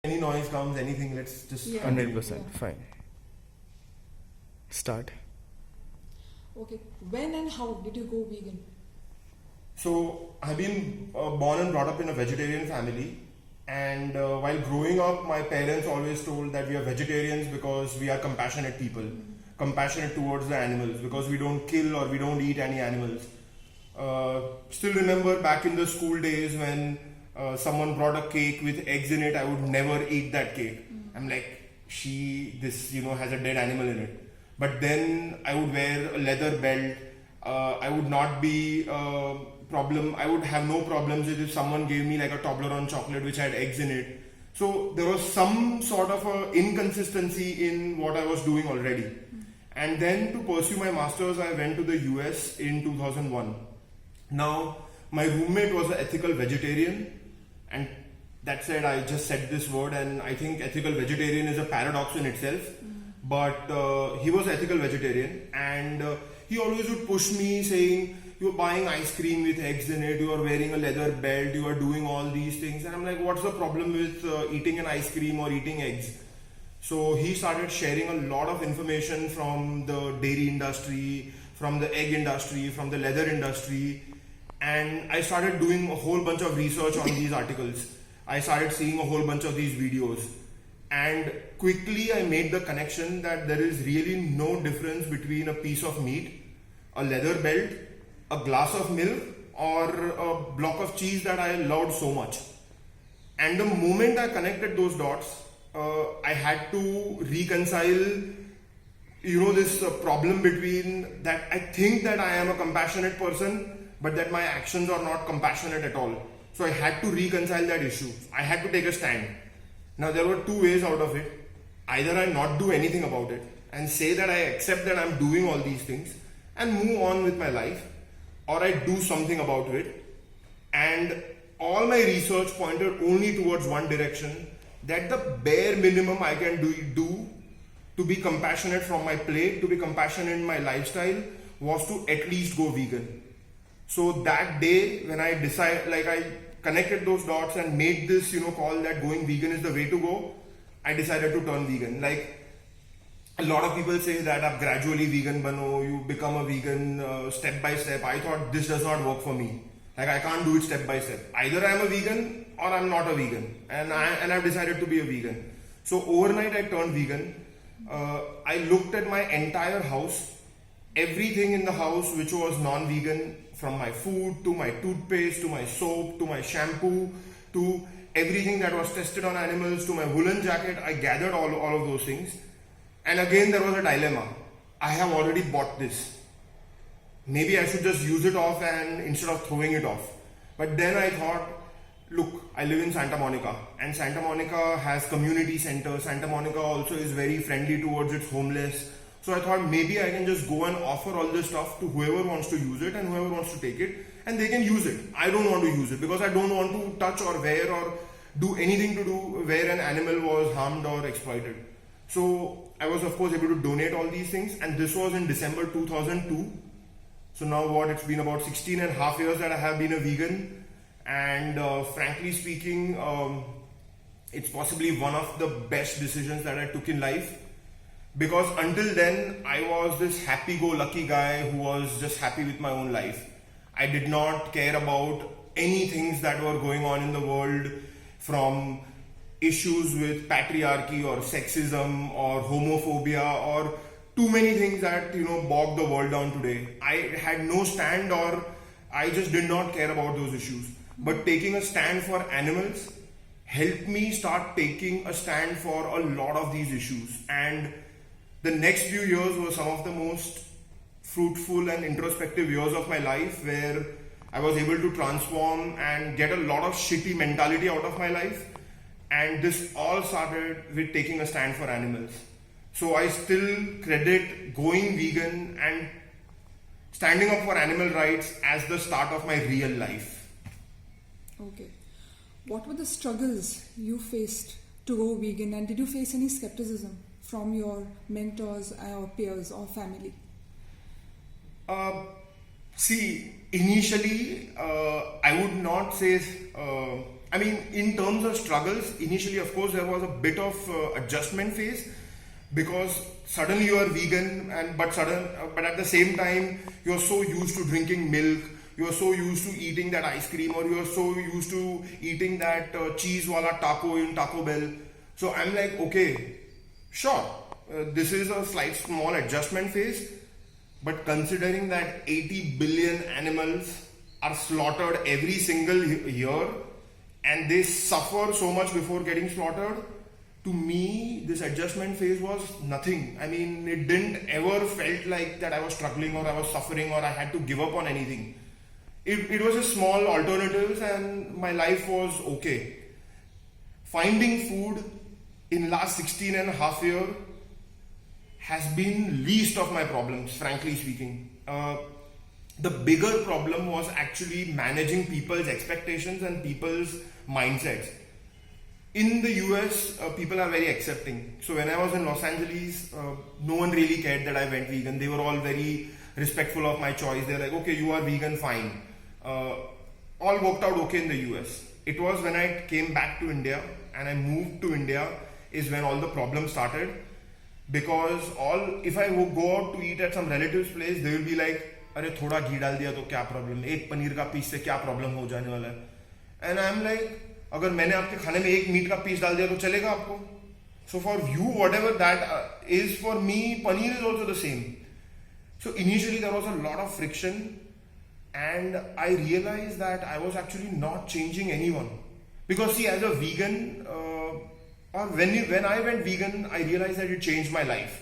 Any noise comes, anything, let's just... Yeah. 100%. Fine. Start. Okay. When and how did you go vegan? So, I've been born and brought up in a vegetarian family. And while growing up, my parents always told that we are vegetarians because we are compassionate people. Compassionate towards the animals, because we don't kill or we don't eat any animals. Still remember back in the school days when someone brought a cake with eggs in it, I would never eat that cake. I'm like, this has a dead animal in it. But then I would wear a leather belt. I would not be I would have no problems if someone gave me like a Toblerone chocolate which had eggs in it. So there was some sort of a inconsistency in what I was doing already. And then to pursue my masters, I went to the US in 2001. Now, my roommate was an ethical vegetarian, and that said, I just said this word, and I think ethical vegetarian is a paradox in itself. But he was ethical vegetarian, and he always would push me saying, you're buying ice cream with eggs in it, you are wearing a leather belt, you are doing all these things. And I'm like, what's the problem with eating an ice cream or eating eggs? So he started sharing a lot of information from the dairy industry, from the egg industry, from the leather industry. And I started doing a whole bunch of research on these articles. I started seeing a whole bunch of these videos. And quickly I made the connection that there is really no difference between a piece of meat, a leather belt, a glass of milk, or a block of cheese that I loved so much. And the moment I connected those dots, I had to reconcile, this problem between that I think that I am a compassionate person, but that my actions are not compassionate at all. So I had to reconcile that issue. I had to take a stand. Now there were two ways out of it. Either I not do anything about it and say that I accept that I'm doing all these things and move on with my life, or I do something about it. And all my research pointed only towards one direction, that the bare minimum I can do to be compassionate from my plate, to be compassionate in my lifestyle, was to at least go vegan. So that day when I I connected those dots and made this call that going vegan is the way to go, I decided to turn vegan. Like a lot of people say that आप gradually vegan bano, you become a vegan step by step. I thought this does not work for me. Like I can't do it step by step. Either I'm a vegan or I'm not a vegan, and I've decided to be a vegan. So overnight I turned vegan. I looked at my entire house, everything in the house which was non-vegan, from my food to my toothpaste to my soap to my shampoo to everything that was tested on animals to my woolen jacket. I gathered all of those things. And again there was a dilemma. I have already bought this. Maybe I should just use it off and instead of throwing it off. But then I thought, look, I live in Santa Monica, and Santa Monica has community centers. Santa Monica also is very friendly towards its homeless. So I thought maybe I can just go and offer all this stuff to whoever wants to use it and whoever wants to take it, and they can use it. I don't want to use it because I don't want to touch or wear or do anything to do where an animal was harmed or exploited. So I was of course able to donate all these things, and this was in December 2002. So now it's been about 16 and a half years that I have been a vegan, and frankly speaking, it's possibly one of the best decisions that I took in life, because until then I was this happy-go-lucky guy who was just happy with my own life. I did not care about any things that were going on in the world, from issues with patriarchy or sexism or homophobia or too many things that bog the world down today. I had no stand, or I just did not care about those issues. But taking a stand for animals helped me start taking a stand for a lot of these issues. And the next few years were some of the most fruitful and introspective years of my life, where I was able to transform and get a lot of shitty mentality out of my life. And this all started with taking a stand for animals. So I still credit going vegan and standing up for animal rights as the start of my real life. Okay. What were the struggles you faced to go vegan, and did you face any skepticism from your mentors or peers or family? See, initially, I would not say I mean, in terms of struggles, initially, of course, there was a bit of adjustment phase because suddenly you are vegan, but at the same time, you are so used to drinking milk, you are so used to eating that ice cream, or you are so used to eating that cheese wala taco in Taco Bell. So I'm like, okay, sure, this is a slight small adjustment phase, but considering that 80 billion animals are slaughtered every single year and they suffer so much before getting slaughtered, to me this adjustment phase was nothing. I mean, it didn't ever felt like that I was struggling or I was suffering or I had to give up on anything. It was a small alternatives and my life was okay. Finding food in last 16 and a half year has been least of my problems, frankly speaking. The bigger problem was actually managing people's expectations and people's mindsets. In the US, people are very accepting. So when I was in Los Angeles, no one really cared that I went vegan. They were all very respectful of my choice. They're like, okay, you are vegan, fine. All worked out okay in the US. It was when I came back to India and I moved to India is when all the problems started. Because if I go out to eat at some relative's place, they will be like, अरे थोड़ा घी डाल दिया तो क्या problem, एक पनीर का piece से क्या प्रॉब्लम हो जाने वाला है. एंड आई एम लाइक, अगर मैंने आपके खाने में एक मीट का पीस डाल दिया तो चलेगा आपको. So for you whatever that is, for me paneer is also the same. So initially there was a lot of friction and I realized that I was actually not changing anyone. Because see, as a vegan, or when I went vegan, I realized that it changed my life.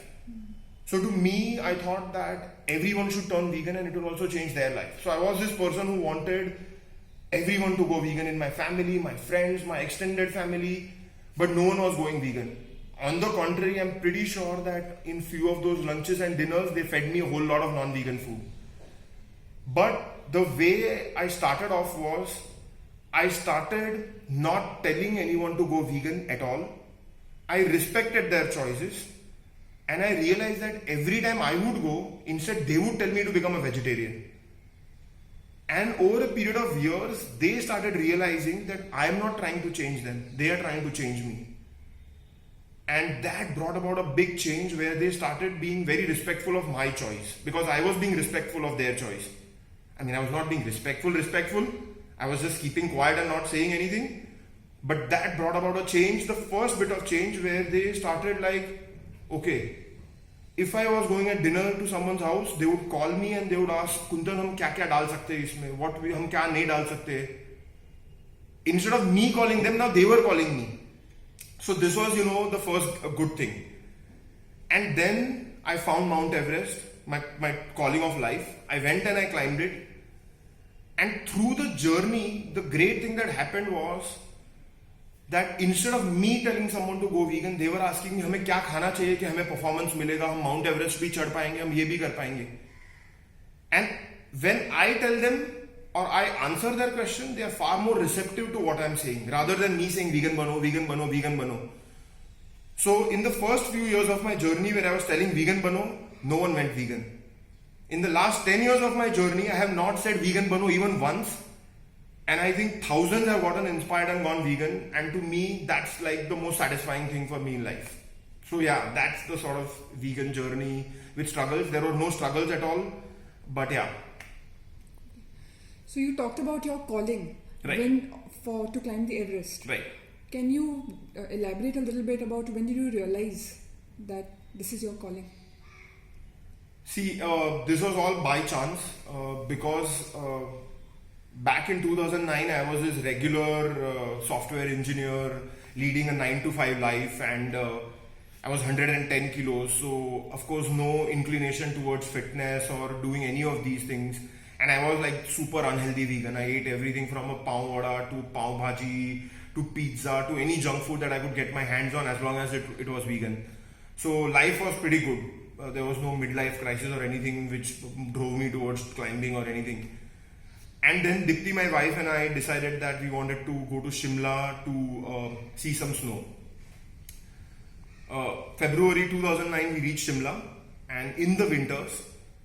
So to me, I thought that everyone should turn vegan and it will also change their life. So I was this person who wanted everyone to go vegan in my family, my friends, my extended family, but no one was going vegan. On the contrary, I'm pretty sure that in few of those lunches and dinners, they fed me a whole lot of non-vegan food. But the way I started off was, I started not telling anyone to go vegan at all. I respected their choices. And I realized that every time I would go, instead they would tell me to become a vegetarian. And over a period of years, they started realizing that I am not trying to change them. They are trying to change me. And that brought about a big change where they started being very respectful of my choice. Because I was being respectful of their choice. I mean, I was not being respectful. I was just keeping quiet and not saying anything. But that brought about a change, the first bit of change where they started like, okay, if I was going at dinner to someone's house, they would call me and they would ask, Kuntan, हम क्या क्या डाल सकते हैं इसमें? हम क्या नहीं डाल सकते? Instead of me calling them, now they were calling me. So this was, the first good thing. And then I found Mount Everest, my calling of life. I went and I climbed it. And through the journey, the great thing that happened was that instead of me telling someone to go vegan, they were asking me, हमें क्या खाना चाहिए कि हमें performance मिलेगा, हम Mount Everest भी चढ़ पाएंगे, हम ये भी कर पाएंगे. And when I tell them or I answer their question, they are far more receptive to what I'm saying rather than me saying vegan bano, vegan bano, vegan bano. So in the first few years of my journey where I was telling vegan bano, no one went vegan. In the last 10 years of my journey, I have not said vegan bano even once. And I think thousands have gotten inspired and gone vegan. And to me, that's like the most satisfying thing for me in life. So yeah, that's the sort of vegan journey with struggles. There were no struggles at all. But yeah. So you talked about your calling, right, to climb the Everest. Right. Can you elaborate a little bit about when did you realize that this is your calling? See, this was all by chance because back in 2009, I was this regular software engineer leading a 9-to-5 life, and I was 110 kilos. So, of course, no inclination towards fitness or doing any of these things. And I was like super unhealthy vegan. I ate everything from a pav vada to pav bhaji to pizza to any junk food that I could get my hands on as long as it was vegan. So life was pretty good. There was no midlife crisis or anything which drove me towards climbing or anything. And then Dipti, my wife, and I decided that we wanted to go to Shimla to see some snow. February 2009 we reached Shimla, and in the winters,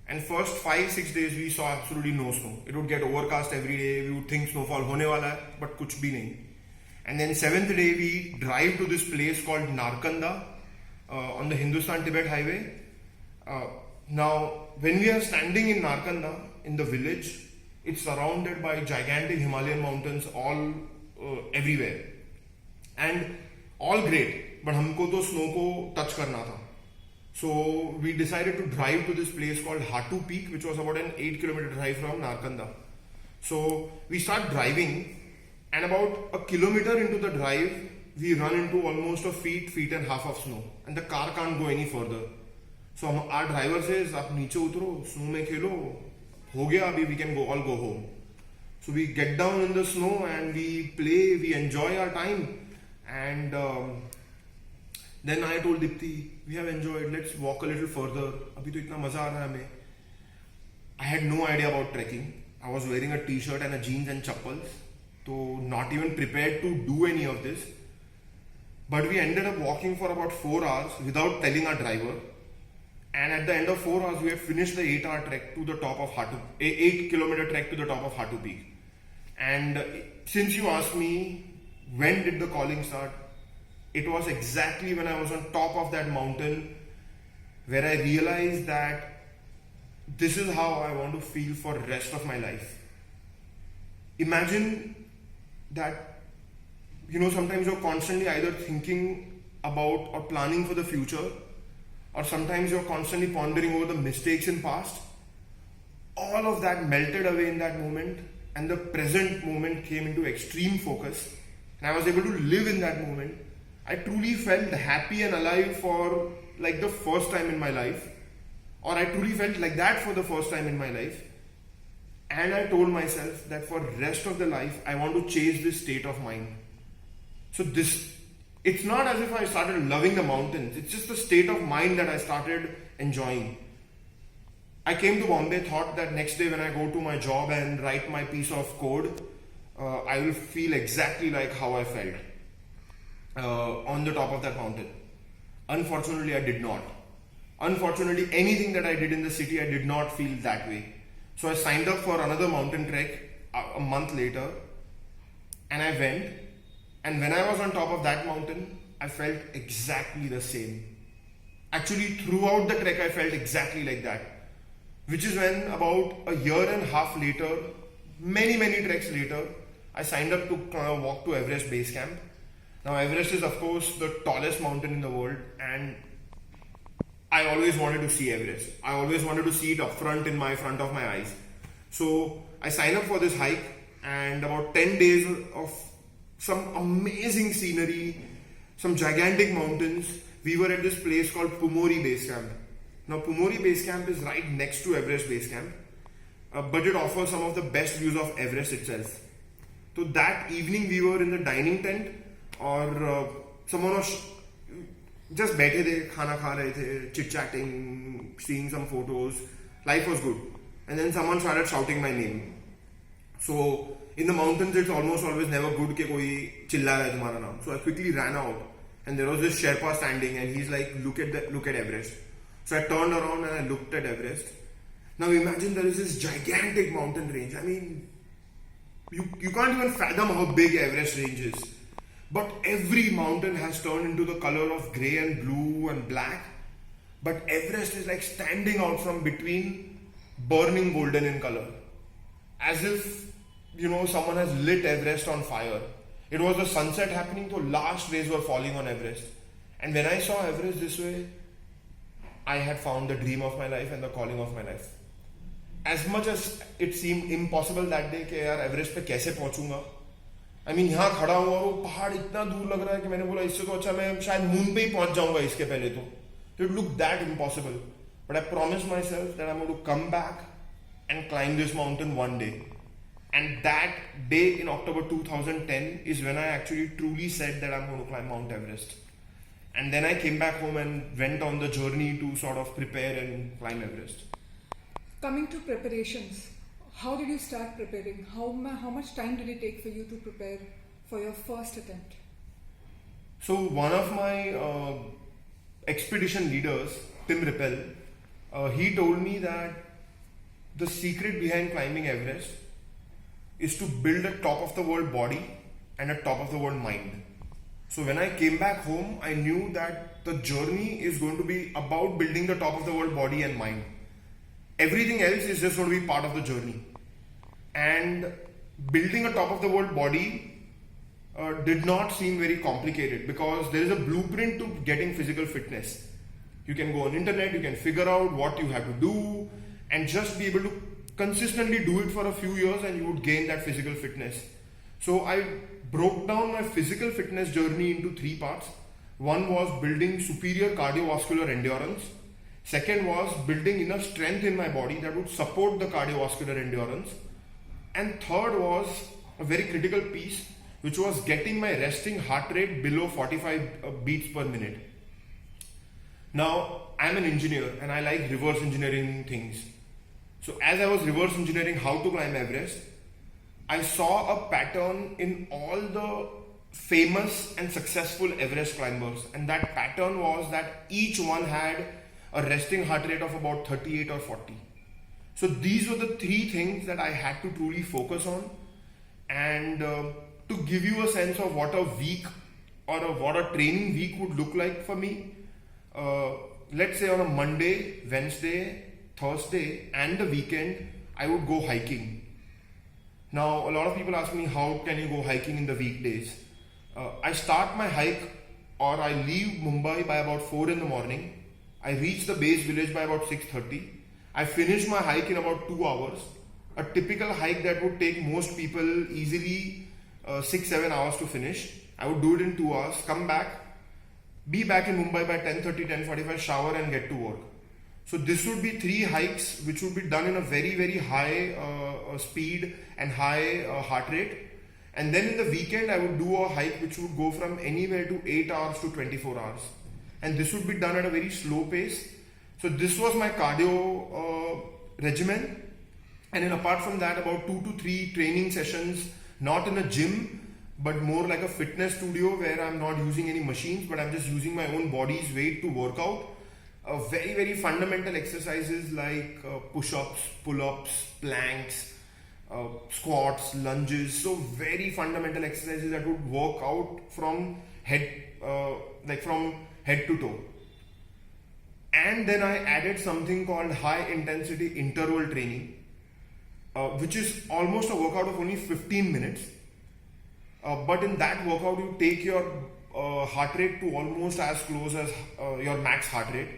and first 5-6 days we saw absolutely no snow. It would get overcast every day. We would think snowfall hone wala hai, but kuch bhi nahi. And then 7th day we drive to this place called Narkanda on the Hindustan-Tibet highway. Now, when we are standing in Narkanda, in the village, it's surrounded by gigantic Himalayan mountains all everywhere. And all great, but हमको तो snow को touch करना था. So we decided to drive to this place called Hatu Peak, which was about an 8-kilometer drive from Narkanda. So we start driving, and about a kilometer into the drive, we run into almost a feet and half of snow, and the car can't go any further. So our driver says, "आप नीचे उतरो, snow में खेलो, हो गया अभी, we can all go home." So we get down in the snow and we play, we enjoy our time, and then I told Dipti, "We have enjoyed, let's walk a little further. अभी तो इतना मजा आ रहा है हमें." I had no idea about trekking. I was wearing a t-shirt and a jeans and chappals, so not even prepared to do any of this. But we ended up walking for about 4 hours without telling our driver. And at the end of 4 hours, we had finished the 8-hour trek to the top of Hatu, 8-kilometer trek to the top of Hatu Peak. And since you asked me, when did the calling start? It was exactly when I was on top of that mountain where I realized that this is how I want to feel for the rest of my life. Imagine that, sometimes you're constantly either thinking about or planning for the future, or sometimes you're constantly pondering over the mistakes in past. All of that melted away in that moment, and the present moment came into extreme focus, and I was able to live in that moment. I truly felt happy and alive for like the first time in my life, or I truly felt like that for the first time in my life. And I told myself that for the rest of the life, I want to chase this state of mind. So it's not as if I started loving the mountains. It's just the state of mind that I started enjoying. I came to Bombay, thought that next day when I go to my job and write my piece of code, I will feel exactly like how I felt on the top of that mountain. Unfortunately, I did not. Unfortunately, anything that I did in the city, I did not feel that way. So I signed up for another mountain trek a month later, and I went. And when I was on top of that mountain, I felt exactly the same. Actually, throughout the trek, I felt exactly like that. Which is when about a year and a half later, many treks later, I signed up to walk to Everest Base Camp. Now, Everest is of course the tallest mountain in the world, and I always wanted to see Everest. I always wanted to see it up front in my front of my eyes. So I signed up for this hike, and about 10 days of some amazing scenery, some gigantic mountains. We were at this place called Pumori Base Camp. Now Pumori Base Camp is right next to Everest Base Camp, but it offers some of the best views of Everest itself. So that evening we were in the dining tent, और someone was just बैठे थे, खाना खा रहे थे, chit-chatting, seeing some photos. Life was good. And then someone started shouting my name. So in the mountains, it's almost always never good कि कोई चिल्ला रहा है तुम्हारा नाम. So I quickly ran out, and there was this Sherpa standing, and he's like, look at Everest. So I turned around and I looked at Everest. Now imagine there is this gigantic mountain range. I mean, you can't even fathom how big Everest range is. But every mountain has turned into the color of grey and blue and black. But Everest is like standing out from between, burning golden in color. As if, someone has lit Everest on fire. It was the sunset happening, so last rays were falling on Everest. And when I saw Everest this way, I had found the dream of my life and the calling of my life. As much as it seemed impossible that day कि यार Everest पे कैसे पहुंचूंगा, I mean यहाँ खड़ा हूँ और वो पहाड़ इतना दूर लग रहा है कि मैंने बोला इससे तो अच्छा मैं शायद मून पे ही पहुंच जाऊंगा इसके पहले तो. It looked that impossible. But I promised myself that I'm going to come back and climb this mountain one day. And that day in October 2010 is when I actually truly said that I'm going to climb Mount Everest. And then I came back home and went on the journey to sort of prepare and climb Everest. Coming to preparations, how did you start preparing? How much time did it take for you to prepare for your first attempt? So one of my expedition leaders, Tim Rippel, he told me that the secret behind climbing Everest is to build a top of the world body and a top of the world mind. So when I came back home, I knew that the journey is going to be about building the top of the world body and mind. Everything else is just going to be part of the journey. And building a top of the world body did not seem very complicated because there is a blueprint to getting physical fitness. You can go on internet, you can figure out what you have to do and just be able to consistently do it for a few years and you would gain that physical fitness. So I broke down my physical fitness journey into 3 parts. One was building superior cardiovascular endurance. Second was building enough strength in my body that would support the cardiovascular endurance. And third was a very critical piece, which was getting my resting heart rate below 45 beats per minute. Now, I'm an engineer and I like reverse engineering things. So as I was reverse engineering how to climb Everest, I saw a pattern in all the famous and successful Everest climbers, and that pattern was that each one had a resting heart rate of about 38 or 40. So these were the 3 things that I had to truly focus on. And to give you a sense of what a week or what a training week would look like for me, let's say on a Monday, Wednesday, Thursday and the weekend, I would go hiking. Now, a lot of people ask me, how can you go hiking in the weekdays? I start my hike or I leave Mumbai by about 4 in the morning. I reach the base village by about 6:30. I finish my hike in about 2 hours. A typical hike that would take most people easily 6-7 hours to finish. I would do it in 2 hours, come back, be back in Mumbai by 10:30, 10:45, shower and get to work. So this would be 3 hikes which would be done in a very, very high speed and high heart rate. And then in the weekend, I would do a hike which would go from anywhere to 8 hours to 24 hours. And this would be done at a very slow pace. So this was my cardio regimen. And then apart from that, about 2 to 3 training sessions, not in a gym, but more like a fitness studio where I'm not using any machines, but I'm just using my own body's weight to work out. Very, very fundamental exercises like push-ups, pull-ups, planks, squats, lunges. So very fundamental exercises that would work out from head to toe. And then I added something called high intensity interval training, which is almost a workout of only 15 minutes. But in that workout, you take your heart rate to almost as close as your max heart rate.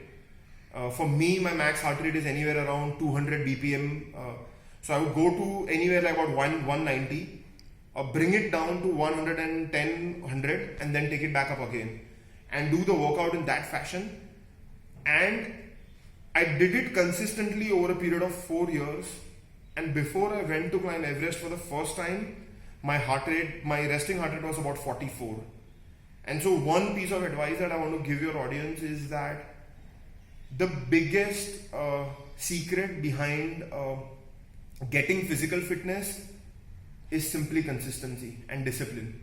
For me, my max heart rate is anywhere around 200 BPM. So I would go to anywhere like about 190, bring it down to 110, 100 and then take it back up again and do the workout in that fashion. And I did it consistently over a period of 4 years. And before I went to climb Everest for the first time, my resting heart rate was about 44. And so one piece of advice that I want to give your audience is that the biggest secret behind getting physical fitness is simply consistency and discipline.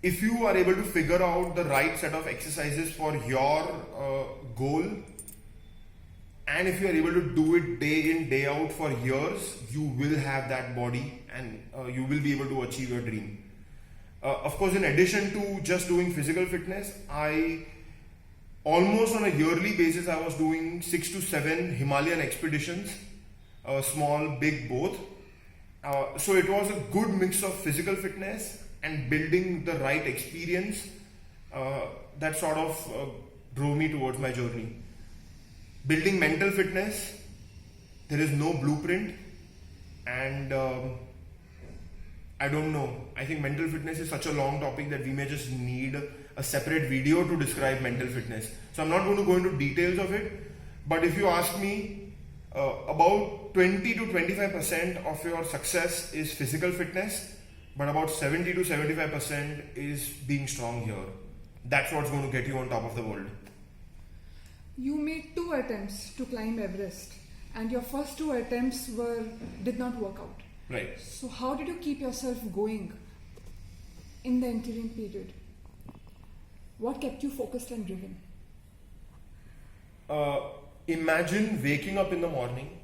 If you are able to figure out the right set of exercises for your goal, and if you are able to do it day in, day out for years, you will have that body and you will be able to achieve your dream. Of course, in addition to just doing physical fitness, almost on a yearly basis, I was doing 6 to 7 Himalayan expeditions, small, big, both. So it was a good mix of physical fitness and building the right experience that sort of drove me towards my journey. Building mental fitness, there is no blueprint, and I don't know. I think mental fitness is such a long topic that we may just need a separate video to describe mental fitness. So I'm not going to go into details of it, but if you ask me, about 20 to 25% of your success is physical fitness, but about 70 to 75% is being strong here. That's what's going to get you on top of the world. You made 2 attempts to climb Everest, and your first 2 attempts did not work out. Right. So how did you keep yourself going in the interim period? What kept you focused and driven? Imagine waking up in the morning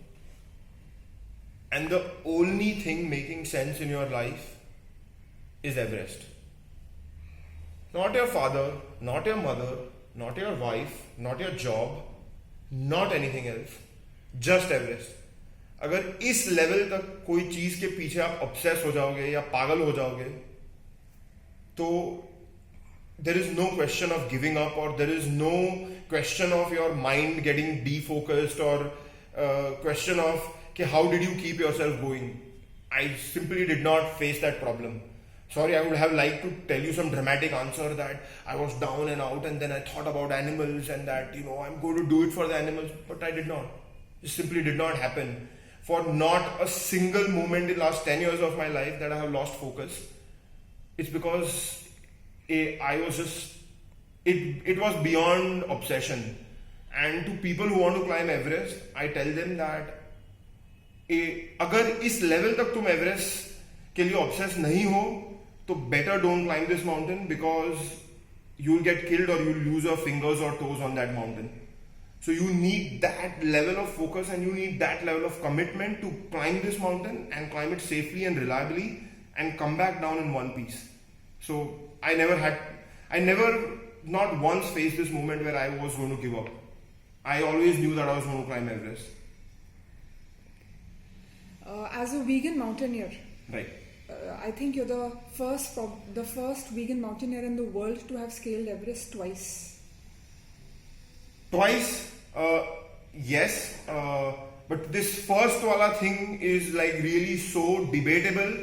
and the only thing making sense in your life is Everest. Not your father, not your mother, not your wife, not your job, not anything else. Just Everest. अगर इस level तक कोई चीज के पीछे आप obsess हो जाओगे या पागल हो जाओगे तो there is no question of giving up, or there is no question of your mind getting defocused, or question of कि how did you keep yourself going. I simply did not face that problem. Sorry, I would have liked to tell you some dramatic answer that I was down and out and then I thought about animals and that, I'm going to do it for the animals, but I did not. It simply did not happen. For not a single moment in the last 10 years of my life that I have lost focus. It's because I was just, it was beyond obsession. And to people who want to climb Everest, I tell them that अगर इस level तक तुम Everest के लिए obsess नहीं हो तो better don't climb this mountain because you'll get killed or you'll lose your fingers or toes on that mountain. So you need that level of focus and you need that level of commitment to climb this mountain and climb it safely and reliably and come back down in one piece. So I never not once faced this moment where I was going to give up. I always knew that I was going to climb Everest. As a vegan mountaineer, Right. I think you're the first vegan mountaineer in the world to have scaled Everest twice. Twice, yes, but this first wala thing is like really so debatable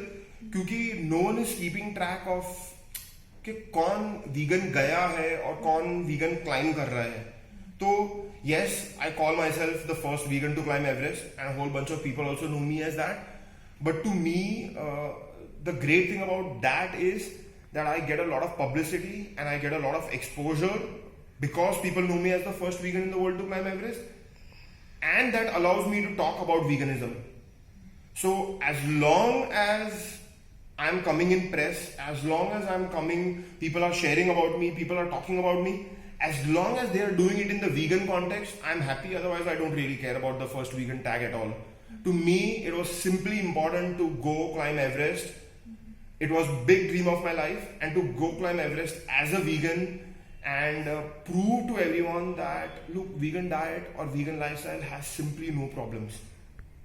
क्योंकि no one is keeping track of कि कौन vegan गया है और कौन vegan climb कर रहा है. So yes, I call myself the first vegan to climb Everest, and a whole bunch of people also know me as that. But to me, the great thing about that is that I get a lot of publicity and I get a lot of exposure because people know me as the first vegan in the world to climb Everest, and that allows me to talk about veganism. So as long as I'm coming in press, as long as I'm coming, people are sharing about me, people are talking about me, as long as they are doing it in the vegan context, I'm happy. Otherwise, I don't really care about the first vegan tag at all. To me, it was simply important to go climb Everest. It was a big dream of my life, and to go climb Everest as a vegan and prove to everyone that look, vegan diet or vegan lifestyle has simply no problems.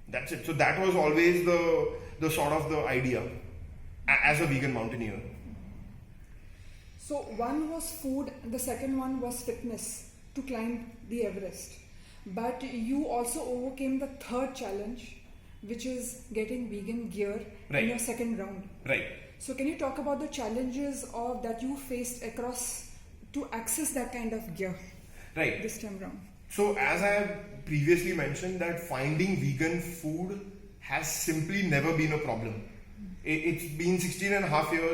That's it. So that was always the sort of the idea as a vegan mountaineer. So one was food, the second one was fitness to climb the Everest. But you also overcame the third challenge, which is getting vegan gear in your second round. Right. So can you talk about the challenges that you faced across to access that kind of gear this time round? So as I have previously mentioned that finding vegan food has simply never been a problem. It's been 16 and a half years